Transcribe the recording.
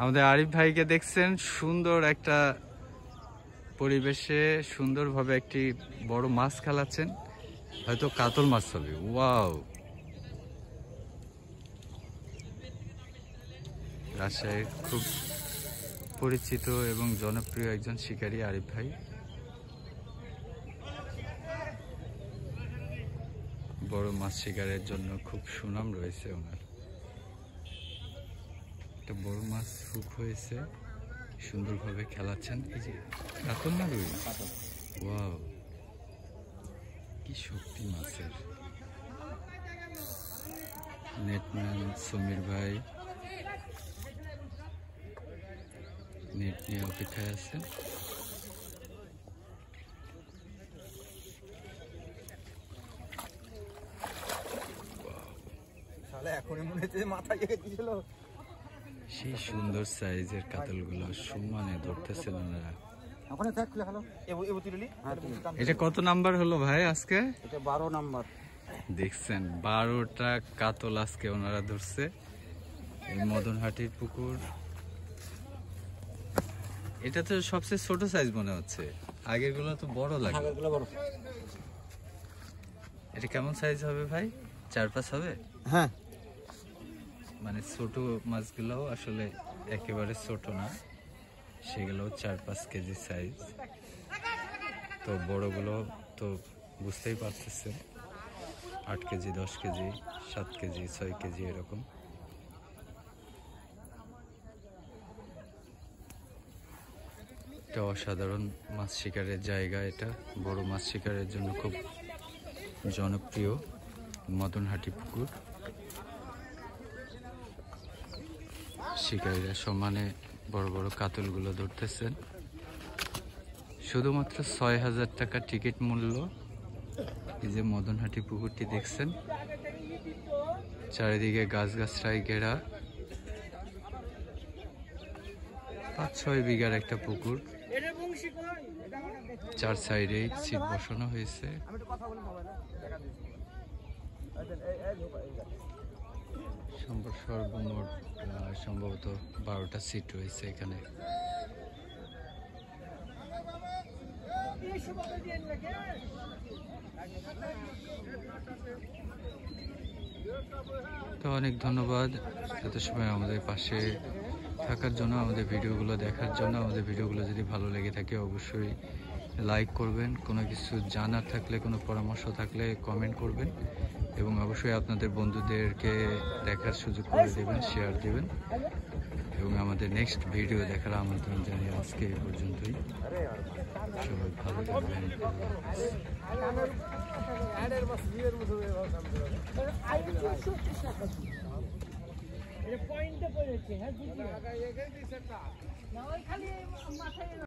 আমাদের আরিফ ভাইকে দেখছেন সুন্দর একটা পরিবেশে সুন্দরভাবে একটি বড় মাছ খেলাচ্ছেন, হয়তো কাতল মাছ হবে। ওয়াও, রাজশাহীর খুব পরিচিত এবং জনপ্রিয় একজন শিকারী আরিফ ভাই। বড় মাছ শিকারের জন্য খুব সুনাম রয়েছে ওনার। একটা বড় মাছ হুক হয়েছে, সুন্দরভাবে খেলাচ্ছেন। এই যে কাতল না রুই, ওয়াও কি শক্তি মাছের। নেটম্যান সমীর ভাই নেট নিয়ে অপেক্ষায় আছেন। সেই সুন্দর সাইজের কাতলগুলো সমানে ধরতেছেন ওনারা। এটা কত নাম্বার হলো ভাই আজকে? এটা 12 নাম্বার। দেখছেন 12টা কাতল আজকে ওনারা ধরছে। এই মদনহাটির পুকুর, এটা তো সবচেয়ে ছোট সাইজ মনে হচ্ছে, আগের গুলো তো বড় লাগে। এটা কেমন সাইজ হবে ভাই? 4-5 হবে? হ্যাঁ, মানে ছোট মাছগুলো আসলে একেবারে ছোট না, সেগুলো 4-5 কেজি সাইজ। তো বড়গুলো তো বুঝতেই পারতেছেন 8 কেজি, 10 কেজি, 7 কেজি, 6 কেজি এরকম। এটা অসাধারণ মাছ শিকারের জায়গা। এটা বড় মাছ শিকারের জন্য খুব জনপ্রিয় মদনহাটি পুকুর। শিকারীরা সমানে বড় বড় কাতলগুলো ধরতেছেন। শুধুমাত্র 6,000 টাকা টিকিট মূল্য। এই যে মদনহাটি পুকুরটি দেখছেন, চারিদিকে গাছগাছরায় ঘেরা, 5-6 বিঘার একটা পুকুর। 4 সাইডে সিট বসানো হয়েছে। সর্বমোট সম্ভবত 12টা সিট রয়েছে এখানে। তো অনেক ধন্যবাদ এত সময় আমাদের পাশে থাকার জন্য, আমাদের ভিডিওগুলো দেখার জন্য। আমাদের ভিডিওগুলো যদি ভালো লেগে থাকে অবশ্যই লাইক করবেন, কোনো কিছু জানার থাকলে, কোনো পরামর্শ থাকলে কমেন্ট করবেন, এবং অবশ্যই আপনাদের বন্ধুদেরকে দেখার সুযোগ করে দেবেন, শেয়ার দেবেন, এবং আমাদের নেক্সট ভিডিও দেখার আমন্ত্রণ জানিয়ে আজকে এই পর্যন্তই। সবাই ভালো থাকবেন।